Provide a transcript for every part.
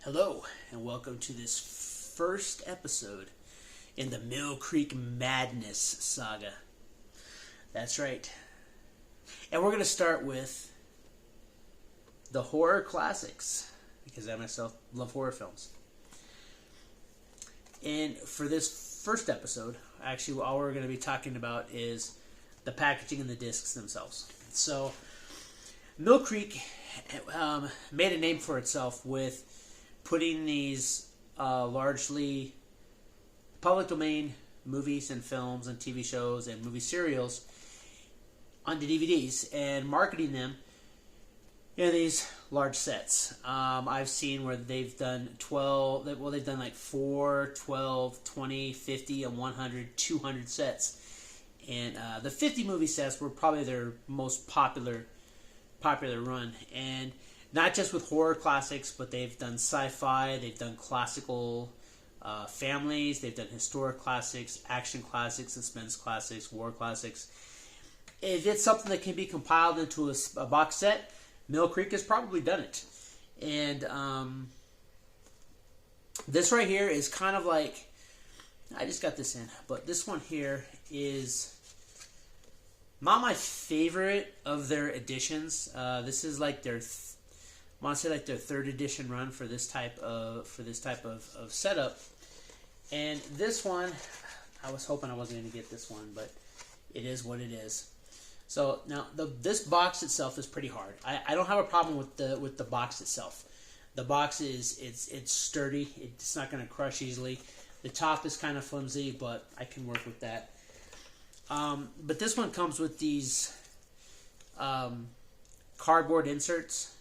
Hello, and welcome to this first episode in the Mill Creek Madness saga. That's right. And we're going to start with the horror classics, because I myself love horror films. And for this first episode, actually all we're going to be talking about is the packaging and the discs themselves. So, Mill Creek made a name for itself with putting these largely public domain movies and films and TV shows and movie serials onto DVDs and marketing them in these large sets. I've seen where they've done 12, well, they've done like 4, 12, 20, 50, and 100, 200 sets. And the 50 movie sets were probably their most popular run. And not just with horror classics, but they've done sci-fi, they've done classical families, they've done historic classics, action classics, suspense classics, war classics. If it's something that can be compiled into a box set, Mill Creek has probably done it. And this right here is kind of like, I just got this in, but this one here is not my favorite of their editions. This is like their I want to say like their third edition run for this type of setup. And this one, I was hoping I wasn't going to get this one, but it is what it is. So now this box itself is pretty hard. I don't have a problem with the box itself. The box it's sturdy. It's not going to crush easily. The top is kind of flimsy, but I can work with that. But this one comes with these cardboard inserts.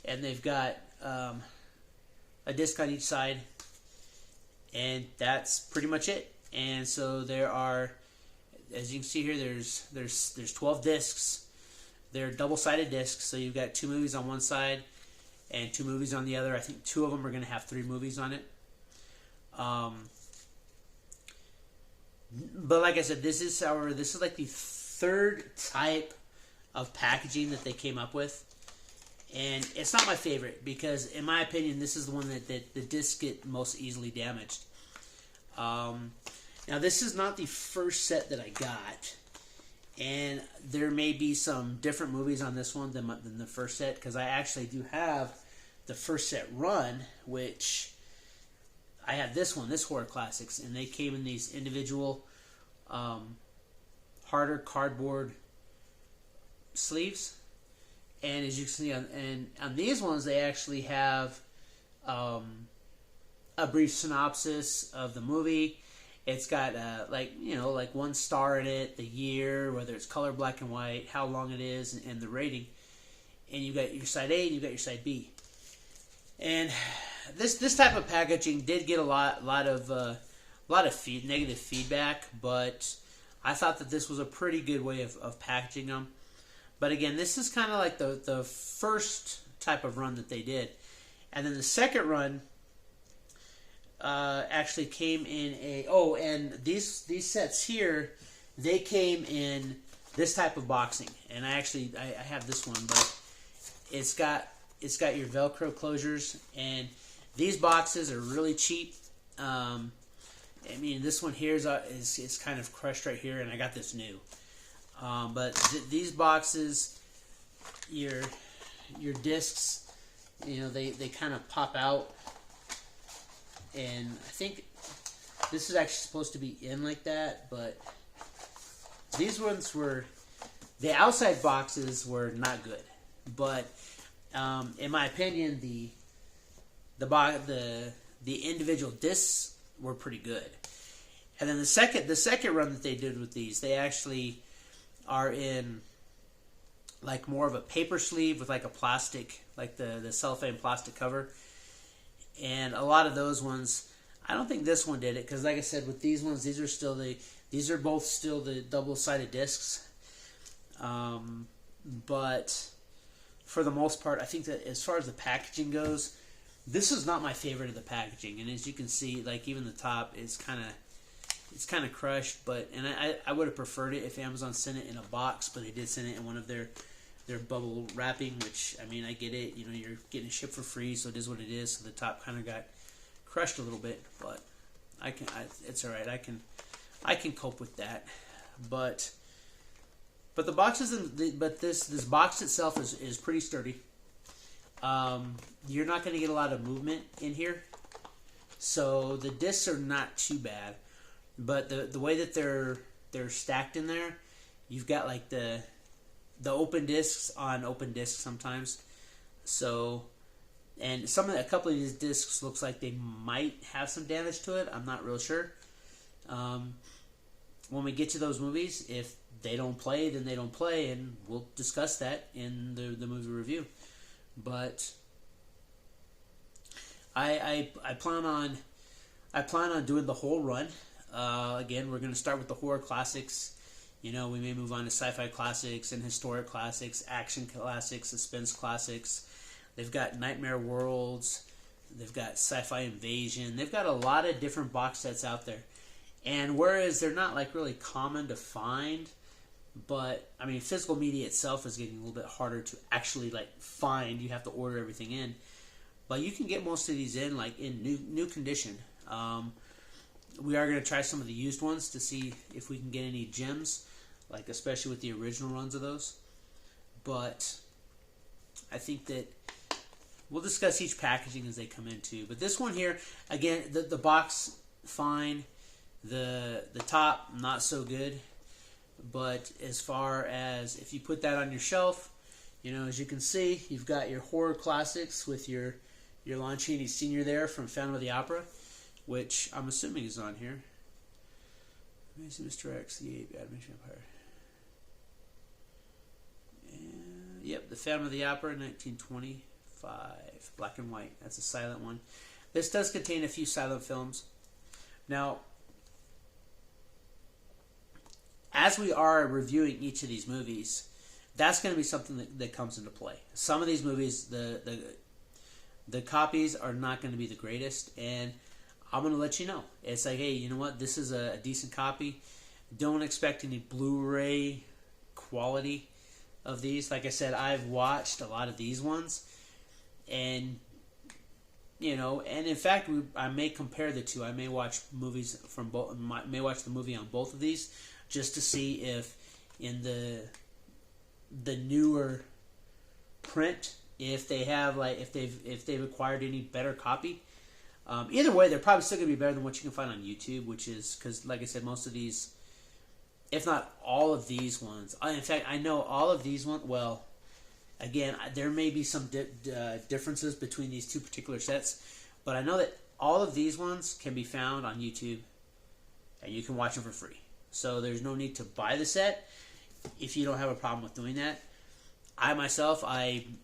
And they've got a disc on each side, and that's pretty much it. And so there are, as you can see here, there's 12 discs. They're double-sided discs, so you've got 2 movies on one side and 2 movies on the other. I think 2 of them are going to have 3 movies on it. But like I said, this is like the third type of packaging that they came up with. And it's not my favorite because, in my opinion, this is the one that the discs get most easily damaged. Now, this is not the first set that I got. And there may be some different movies on this one than the first set, because I actually do have the first set run, which I have this one, this Horror Classics, and they came in these individual harder cardboard sleeves. And as you can see, on these ones, they actually have a brief synopsis of the movie. It's got like 1 star in it, the year, whether it's color, black and white, how long it is, and the rating. And you got your side A and you got your side B. And this type of packaging did get a lot of negative feedback, but I thought that this was a pretty good way of packaging them. But again, this is kind of like the first type of run that they did. And then the second run actually came in and these sets here, they came in this type of boxing. And I have this one, but it's got your Velcro closures, and these boxes are really cheap. I mean, this one here is kind of crushed right here, and I got this new. But these boxes, your discs, they kind of pop out, and I think this is actually supposed to be in like that, but these ones the outside boxes were not good, but in my opinion, the individual discs were pretty good. And then the second run that they did with these, they actually are in like more of a paper sleeve with like a plastic, like the cellophane plastic cover. And a lot of those ones, I don't think this one did it because, like I said, with these ones, these are both still the double-sided discs. But for the most part, I think that as far as the packaging goes, this is not my favorite of the packaging. And as you can see, like even the top is kind of crushed. But I would have preferred it if Amazon sent it in a box, but they did send it in one of their bubble wrapping. Which, I mean, I get it. You know, you're getting it shipped for free, so it is what it is. So the top kind of got crushed a little bit, but it's all right. I can cope with that. But the boxes but this box itself is pretty sturdy. You're not going to get a lot of movement in here, so the discs are not too bad. But the way that they're stacked in there, you've got like the open discs on open discs sometimes. So, and a couple of these discs looks like they might have some damage to it. I'm not real sure. When we get to those movies, if they don't play, then they don't play, and we'll discuss that in the movie review. But I plan on doing the whole run. Again, we're going to start with the horror classics. You know, we may move on to sci-fi classics and historic classics, action classics, suspense classics. They've got Nightmare Worlds. They've got Sci-Fi Invasion. They've got a lot of different box sets out there. And whereas they're not like really common to find, but I mean, physical media itself is getting a little bit harder to actually like find. You have to order everything in, but you can get most of these in like in new condition. We are going to try some of the used ones to see if we can get any gems, like especially with the original runs of those. But I think that we'll discuss each packaging as they come in too. But this one here, again, the box fine. The top, not so good. But as far as if you put that on your shelf, you know, as you can see, you've got your horror classics with your Lon Chaney Sr. there from Phantom of the Opera, which I'm assuming is on here. Amazing Mr. X, the Ape, Animation Empire. And, yep, the Phantom of the Opera, 1925, black and white. That's a silent one. This does contain a few silent films. Now, as we are reviewing each of these movies, that's going to be something that comes into play. Some of these movies, the copies are not going to be the greatest, and I'm going to let you know. It's like, hey, you know what? This is a decent copy. Don't expect any Blu-ray quality of these. Like I said, I've watched a lot of these ones, and you know, and in fact, I may compare the two. I may watch movies from both. May watch the movie on both of these, just to see if in the newer print, if they have like if they've acquired any better copy. Either way, they're probably still gonna be better than what you can find on YouTube, which is because, like I said, most of these, if not all of these ones, in fact, I know all of these ones. Well, again, there may be some differences between these two particular sets, but I know that all of these ones can be found on YouTube, and you can watch them for free. So there's no need to buy the set if you don't have a problem with doing that. I myself, I'm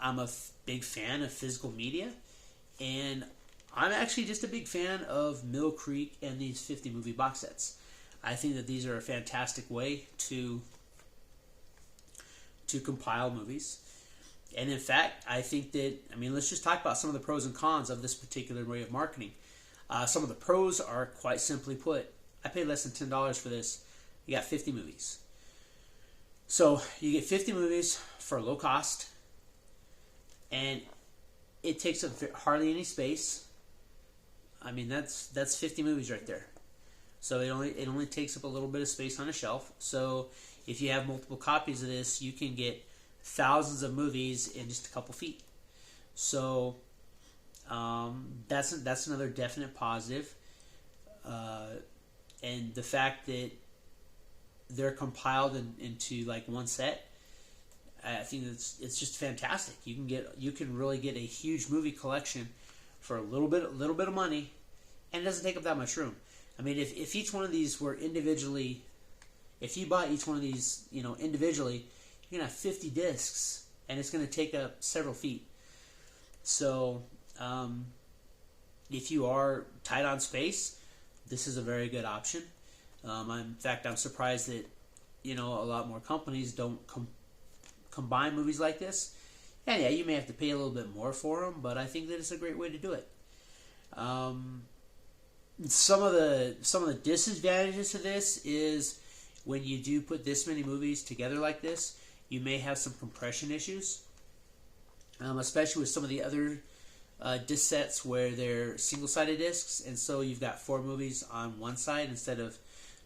a big fan of physical media, and I'm actually just a big fan of Mill Creek and these 50 movie box sets. I think that these are a fantastic way to compile movies. And in fact, I think that, I mean, let's just talk about some of the pros and cons of this particular way of marketing. Some of the pros are quite simply put, I paid less than $10 for this. You got 50 movies. So you get 50 movies for low cost, and it takes up hardly any space. I mean, that's 50 movies right there. So it only takes up a little bit of space on a shelf. So if you have multiple copies of this, you can get thousands of movies in just a couple feet. So that's another definite positive. And the fact that they're compiled into like one set, I think it's just fantastic. You can really get a huge movie collection for a little bit of money, and it doesn't take up that much room. I mean, if each one of these were individually, if you bought each one of these, you know, individually, you're gonna have 50 discs, and it's gonna take up several feet. So, if you are tight on space, this is a very good option. In fact, I'm surprised that a lot more companies don't combine movies like this. And yeah, you may have to pay a little bit more for them, but I think that it's a great way to do it. Some of the disadvantages to this is when you do put this many movies together like this, you may have some compression issues, especially with some of the other disc sets where they're single-sided discs, and so you've got 4 movies on one side instead of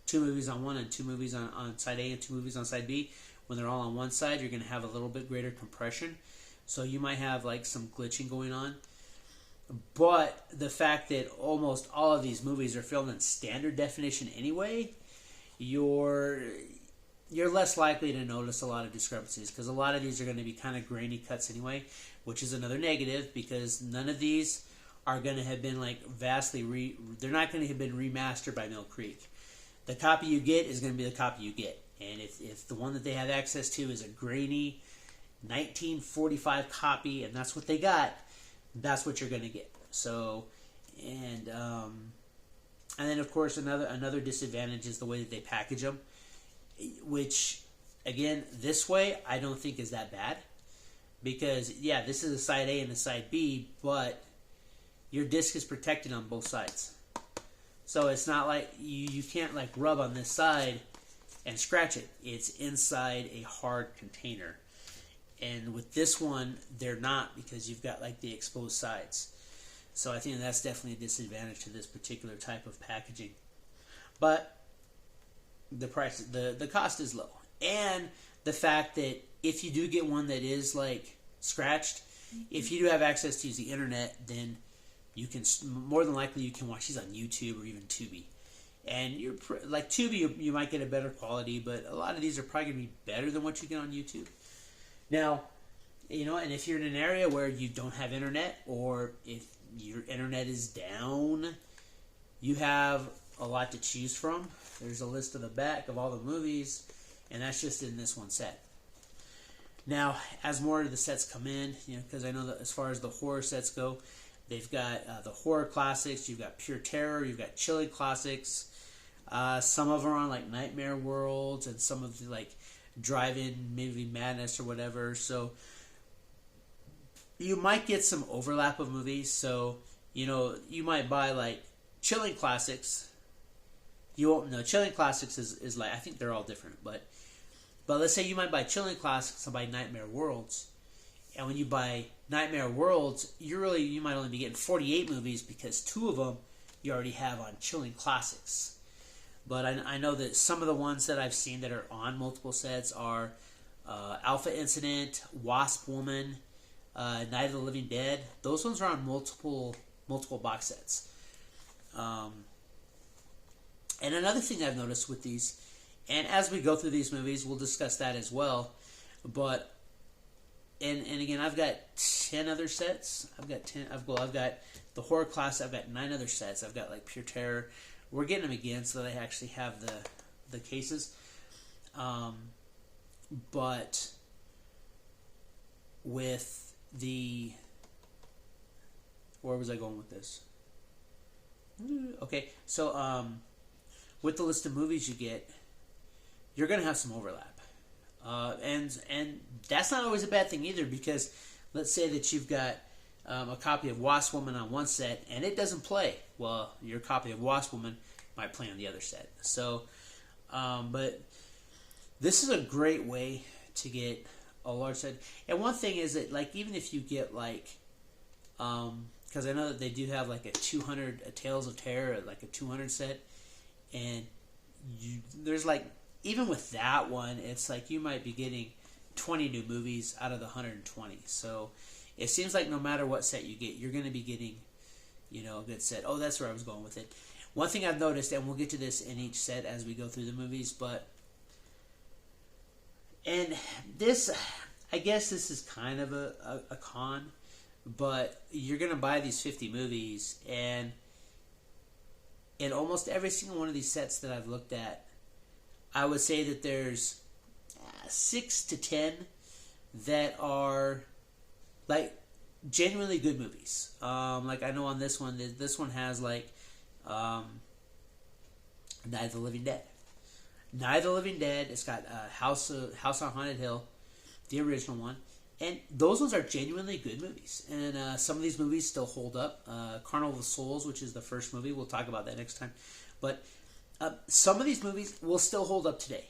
2 movies on one and 2 movies on side A and 2 movies on side B. When they're all on one side, you're going to have a little bit greater compression, so you might have like some glitching going on. But the fact that almost all of these movies are filmed in standard definition anyway, you're less likely to notice a lot of discrepancies, because a lot of these are going to be kind of grainy cuts anyway, which is another negative, because none of these are going to have been like they're not going to have been remastered by Mill Creek. The copy you get is going to be the copy you get, and if the one that they have access to is a grainy 1945 copy and that's what they got, that's what you're going to get. So, and then of course another disadvantage is the way that they package them, which again, this way I don't think is that bad, because yeah, this is a side A and a side B, but your disc is protected on both sides. So it's not like you can't like rub on this side and scratch it. It's inside a hard container. And with this one, they're not, because you've got like the exposed sides. So I think that's definitely a disadvantage to this particular type of packaging. But the cost is low. And the fact that if you do get one that is like scratched, if you do have access to use the internet, then you can, more than likely you can watch these on YouTube or even Tubi. And you're like Tubi, you might get a better quality, but a lot of these are probably going to be better than what you get on YouTube. Now, and if you're in an area where you don't have internet, or if your internet is down, you have a lot to choose from. There's a list on the back of all the movies, and that's just in this one set. Now, as more of the sets come in, because I know that as far as the horror sets go, they've got the horror classics, you've got pure terror, you've got chilling classics. Some of them are on like Nightmare Worlds, and some of the like Drive-In Movie Madness or whatever. So you might get some overlap of movies. So you might buy like Chilling Classics. You won't know. Chilling Classics is like, I think they're all different, but let's say you might buy Chilling Classics and buy Nightmare Worlds. And when you buy Nightmare Worlds, you might only be getting 48 movies, because 2 of them you already have on Chilling Classics. But I know that some of the ones that I've seen that are on multiple sets are Alpha Incident, Wasp Woman, Night of the Living Dead. Those ones are on multiple box sets. And another thing I've noticed with these, and as we go through these movies, we'll discuss that as well. But and again, I've got 10 other sets. I've got the horror class. I've got 9 other sets. I've got like pure terror. We're getting them again so that I actually have the cases. But with where was I going with this? Okay, so with the list of movies you get, you're going to have some overlap. And that's not always a bad thing either, because let's say that you've got a copy of Wasp Woman on one set and it doesn't play. Well, your copy of Wasp Woman might play on the other set. So, but this is a great way to get a large set. And one thing is that, like, even if you get like, because I know that they do have like a Tales of Terror, like a 200 set, and there's like, even with that one, it's like you might be getting 20 new movies out of the 120. So it seems like no matter what set you get, you're going to be getting, a good set. Oh, that's where I was going with it. One thing I've noticed, and we'll get to this in each set as we go through the movies, and this, I guess this is kind of a con, but you're going to buy these 50 movies, and in almost every single one of these sets that I've looked at, I would say that there's 6 to 10 that are like genuinely good movies. Like I know on this one has like Night of the Living Dead. Night of the Living Dead. It's got House on Haunted Hill, the original one, and those ones are genuinely good movies. And some of these movies still hold up. Carnival of Souls, which is the first movie, we'll talk about that next time. But some of these movies will still hold up today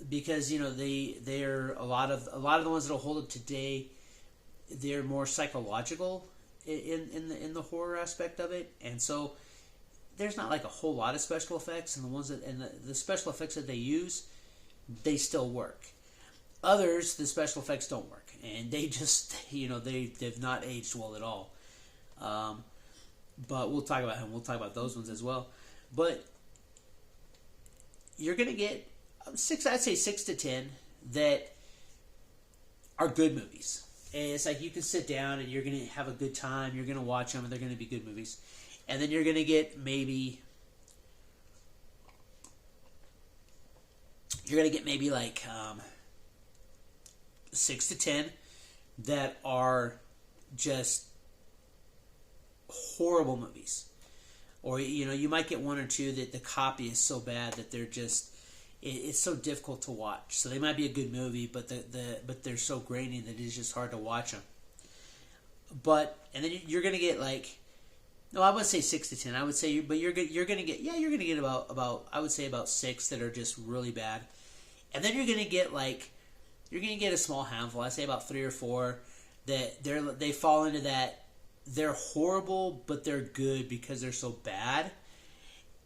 because they're a lot of the ones that'll hold up today. They're more psychological in the horror aspect of it, and so there's not like a whole lot of special effects, and the special effects that they use, they still work. Others, the special effects don't work, and they just they've not aged well at all. But we'll talk about him. We'll talk about those ones as well. But you're gonna get I'd say 6 to 10 that are good movies. And it's like you can sit down and you're gonna have a good time. You're gonna watch them, and they're gonna be good movies. And then you're gonna get maybe like 6 to 10 that are just horrible movies. Or you might get one or two that the copy is so bad that they're just it's so difficult to watch. So they might be a good movie, but but they're so grainy that it's just hard to watch them. And then you're gonna get like, no, I wouldn't say 6 to 10. I would say, but you're gonna get about I would say about 6 that are just really bad, and then you're gonna get a small handful. I say about 3 or 4 that they fall into that. They're horrible, but they're good because they're so bad.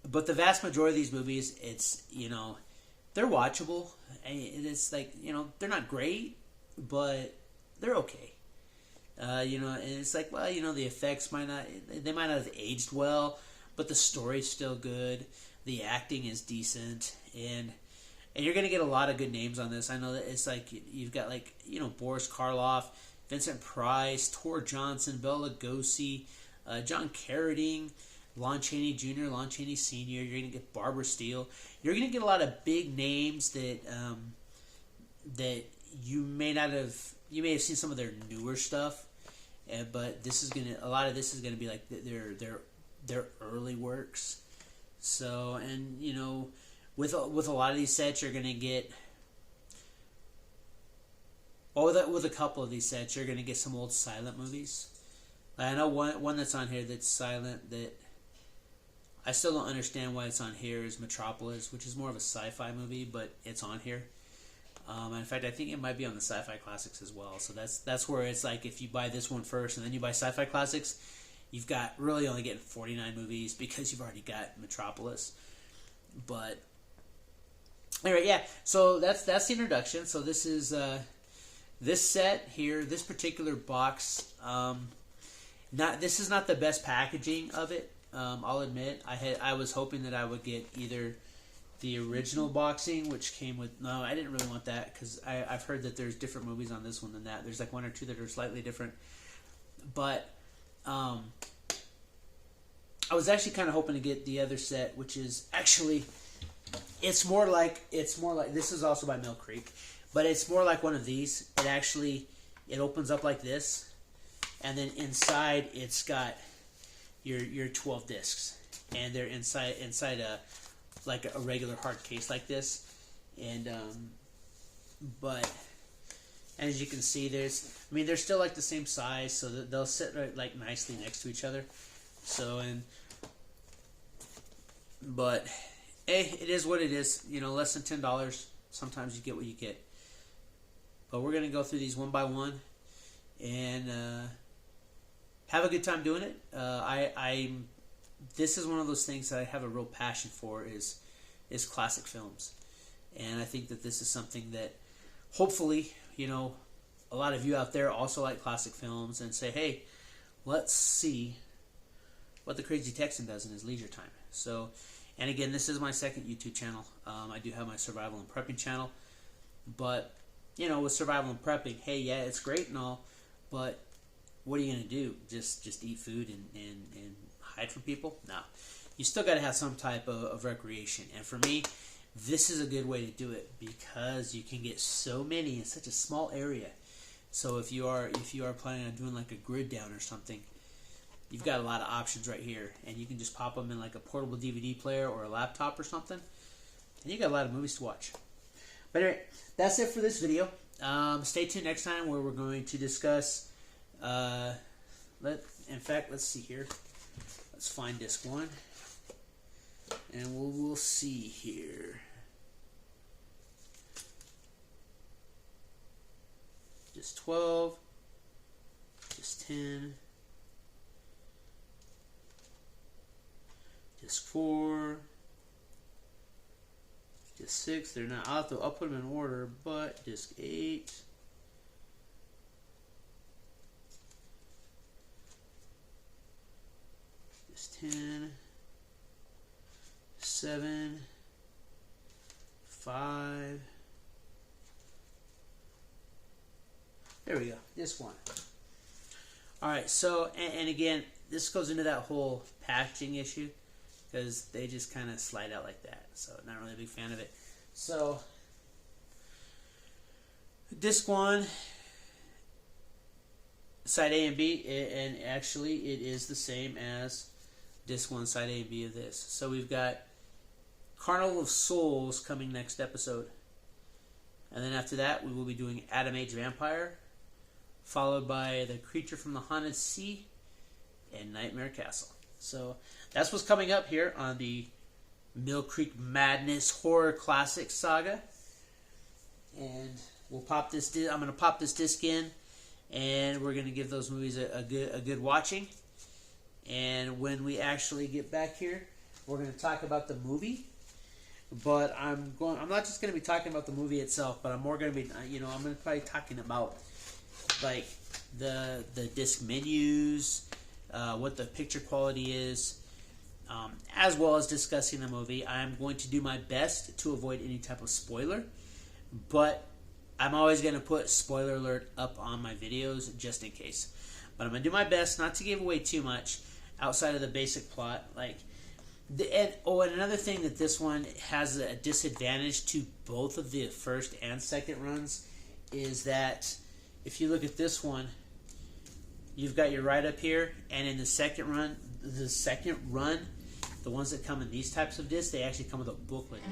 But the vast majority of these movies, it's they're watchable. And it's like they're not great, but they're okay. And it's like, well, the effects might not have aged well, but the story's still good. The acting is decent, and you're gonna get a lot of good names on this. I know that it's like you've got Boris Karloff, Vincent Price, Tor Johnson, Bela Lugosi, John Carradine, Lon Chaney Jr., Lon Chaney Sr. You're gonna get Barbara Steele. You're gonna get a lot of big names that you may have seen some of their newer stuff. But a lot of this is gonna be like their early works. So, and with a lot of these sets, you're gonna get, with a couple of these sets, you're gonna get some old silent movies. I know one that's on here that's silent that I still don't understand why it's on here is Metropolis, which is more of a sci-fi movie, but it's on here. In fact, I think it might be on the Sci-Fi Classics as well. So that's where it's like if you buy this one first and then you buy Sci-Fi Classics, you've got really only getting 49 movies because you've already got Metropolis. But anyway, yeah. So that's the introduction. So this is this set here, this particular box. This is not the best packaging of it. I'll admit. I was hoping that I would get either the original boxing, which came with... No, I didn't really want that because I've heard that there's different movies on this one than that. There's like 1 or 2 that are slightly different. But I was actually kind of hoping to get the other set, which is actually... It's more like... This is also by Mill Creek. But it's more like one of these. It opens up like this. And then inside, it's got your 12 discs. And they're inside a regular hard case like this, and as you can see, they're still like the same size, so that they'll sit like nicely next to each other. So but hey, it is what it is. Less than $10. Sometimes you get what you get. But we're gonna go through these one by one, and have a good time doing it. This is one of those things that I have a real passion for is classic films. And I think that this is something that hopefully, a lot of you out there also like classic films and say, hey, let's see what the Crazy Texan does in his leisure time. So, and again, this is my second YouTube channel. I do have my survival and prepping channel. But, with survival and prepping, hey, yeah, it's great and all, but what are you going to do? Just eat food and hide from people? No. You still got to have some type of recreation. And for me, this is a good way to do it because you can get so many in such a small area So if you are planning on doing like a grid down or something, you've got a lot of options right here, and you can just pop them in like a portable DVD player or a laptop or something, and you got a lot of movies to watch. But anyway, that's it for this video. Stay tuned next time where we're going to discuss. In fact, let's see here. Let's find disc 1, and we'll see here. Disc 12, disc 10, disc 4, disc 6. They're not. I'll put them in order, but disc 8. Disc 10, 7, 5. There we go. This one. Alright, so, and again, this goes into that whole packaging issue, because they just kind of slide out like that. So, not really a big fan of it. So, disc 1, side A and B, and actually it is the same as disc 1, side A and B of this. So, we've got Carnival of Souls coming next episode. And then after that, we will be doing Atom Age Vampire, followed by The Creature from the Haunted Sea and Nightmare Castle. So that's what's coming up here on the Mill Creek Madness Horror Classic Saga. And we'll pop this. I'm going to pop this disc in, and we're going to give those movies a good watching. And when we actually get back here, we're going to talk about the movie. But I'm not just going to be talking about the movie itself, but I'm more going to be, I'm going to probably talking about like the disc menus, what the picture quality is, as well as discussing the movie. I'm going to do my best to avoid any type of spoiler, but I'm always going to put spoiler alert up on my videos just in case. But I'm going to do my best not to give away too much outside of the basic plot. And another thing that this one has a disadvantage to both of the first and second runs is that if you look at this one, you've got your write-up here, and in the second run, the ones that come in these types of discs, they actually come with a booklet.